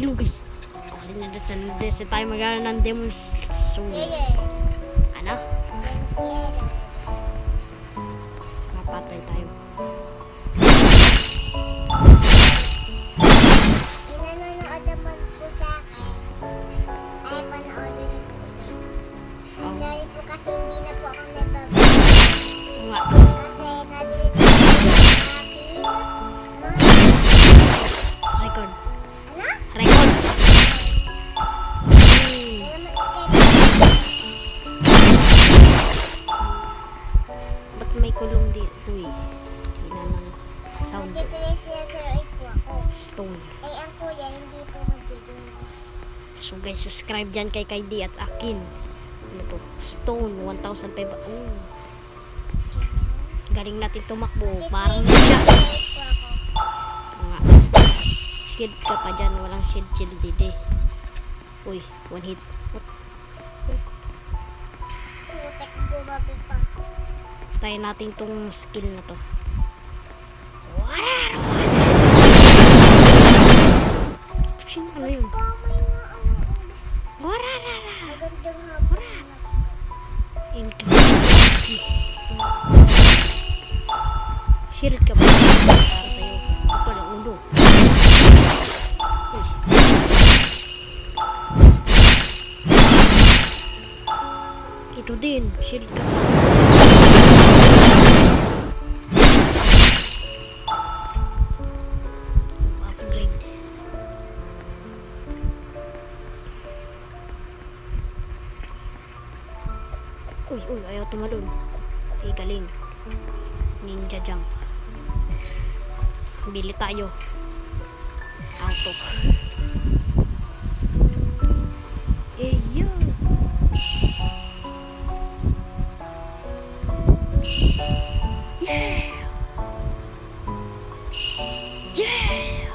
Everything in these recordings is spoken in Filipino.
hello guys. Kasi nandun tayo magana ng demons. So, ano? Mapatay tayo. Nanonood naman po sa akin. Ay, panoodin niyo po ulit. Sorry po kasi hindi na po ako nababasa. Nga. Kasi na-delete ko sa aking Record. ano? Record. Pero mag-schedule. Ba't may kulong dito? Uy. Hina ng sound. Magtituloy siya sa right po ako. Stone. Ay, ang kuya, hindi po mag-join. So guys, subscribe dyan kay D at akin. Ano to? Stone, 1,500. Oh. Galing natin tumakbo. Parang Magtituloy siya ninja. sa right po ako. Nga. Shield ka pa dyan. Walang shield dide. Uy, one hit. What? Putek, bumabi pa. Tayo natin tong skill na to. Sino ano yun? Kamay nga ang imbis. Wararara. Magandang hapon na. Incredible. Shield ka pa. Para sa'yo. Ito lang ulo. Uy. Ito din. Shield ka pa. Upgrade. Uy, ayaw tumalon. Eh, galing. Ninja jump. Bili tayo. Auto. Eh, yun. Yeah! Yeah!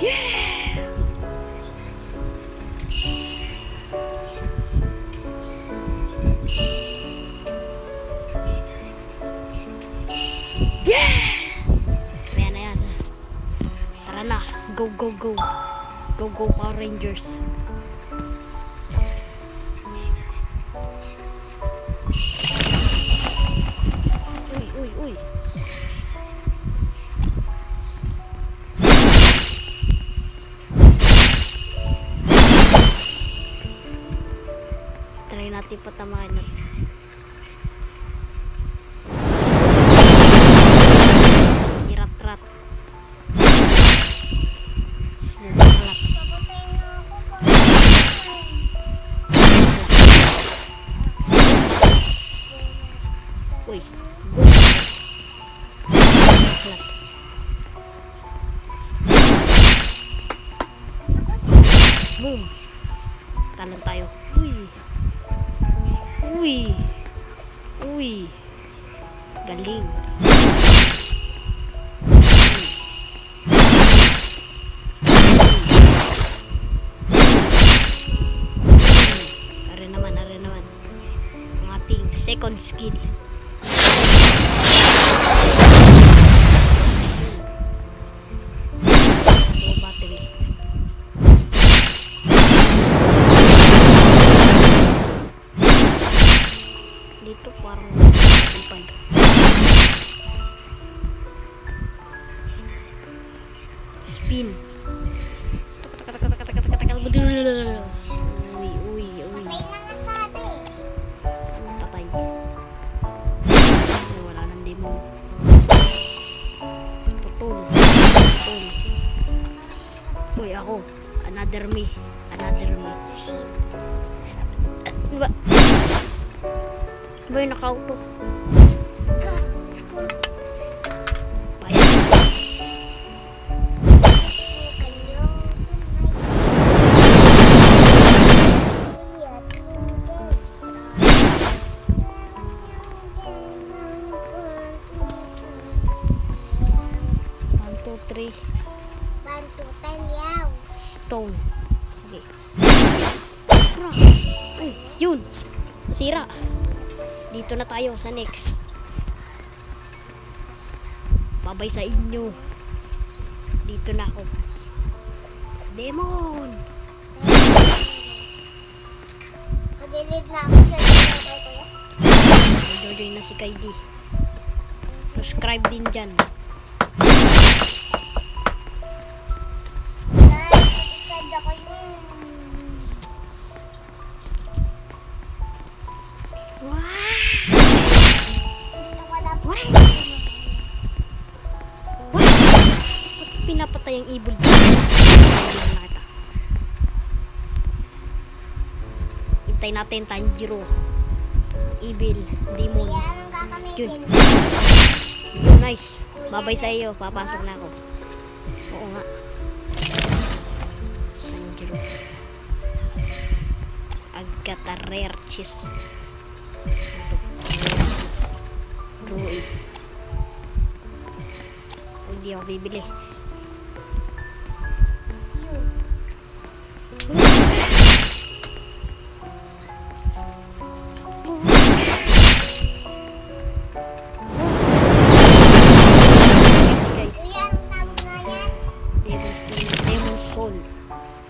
Yeah! Yeah! Ayan na yan. Tara na. Go, go, go. Go, go, Power Rangers. Uy, uy, uy. Try natin patamaan na. Irat-rat. Bumakalat. Papatay na ako pa. Uy. Bumakalat. Boom. Talon tayo. Uy. Uy. Uy. Galing. Are naman. Ang ating second skill. Low battery. Dito parang upad. Spin. Uy. Patay na nga sabi. Patay. Ay, wala nang demon. Putol. Uy, ako. Another me. Ba? Ba yung naka-auto? Bayan. One, two, three. Bantutan yaw. Stone. Sige. Ay, yun. Masira. Dito na tayo sa next. Babay sa inyo. Dito na ako. Demon! Madilid na ako sa inyo kay kuya. Jojoy na si Kaidi. Subscribe din dyan. Guys, subscribe ako yun. Wow! Gusto ko na po. What? Ba't pinapatay ang evil dito? Hintay natin Tanjiro. Evil, demon. Kuya, anong gagamitin Yun. mo? Yun, nice. Babay sa iyo. Papasok na ako. Oo nga. Tanjiro. Agatha rare cheese. Ito. Rui. Hindi ako bibili. Yun. Guys, Kuya, anong tawag nga yan? Demon Skin, Demon Soul.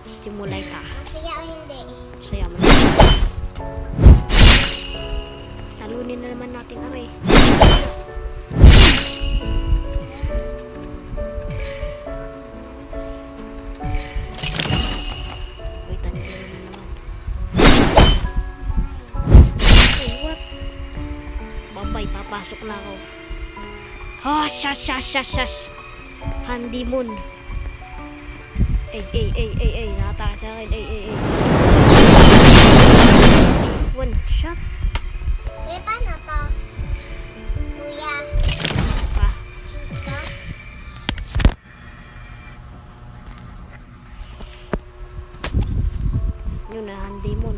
Simulaita. Masaya o hindi? Saya man. Talunin na naman natin, are. Uy, talunin na naman. Hey, what? Babay, papasok na ako. Oh, shush. Handimon. Nakatake sa akin. One shot. Kuya, paano to? Kuya, Pa. ito? Yun na, handimon.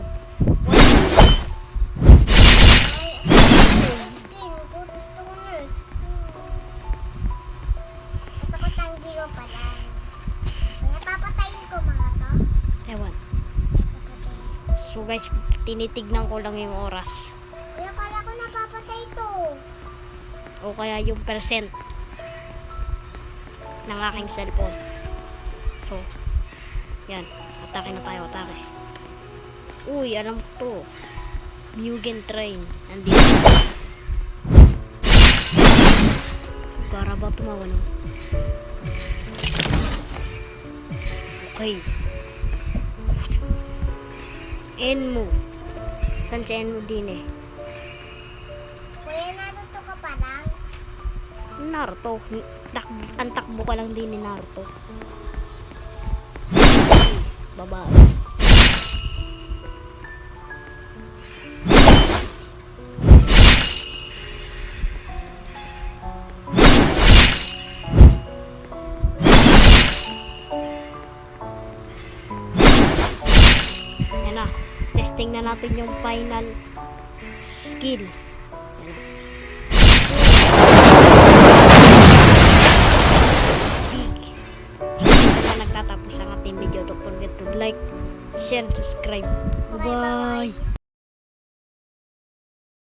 Skin, gusto ko nurse. Ito ko tanggiro pa lang. Kuya, papatayin ko mga to. Ewan. So guys, tinitignan ko lang yung oras. Kuya, kala ko napapatay to. O kaya yung percent ng aking cellphone. So, yan. Atake na tayo, atake. Uy, alam ko to. Mugen Train. Nandito. Gara ba tumawa no? Okay. Enmu. San si Enmu din eh? Kuya, naruto ka pa lang. Naruto. Ang takbo ka lang din ni Naruto. Babae. Yan na. Testing na natin yung final skill. Yan na. Dito na nagtatapos ang ating video. Don't forget to like, share, and subscribe. Bye-bye!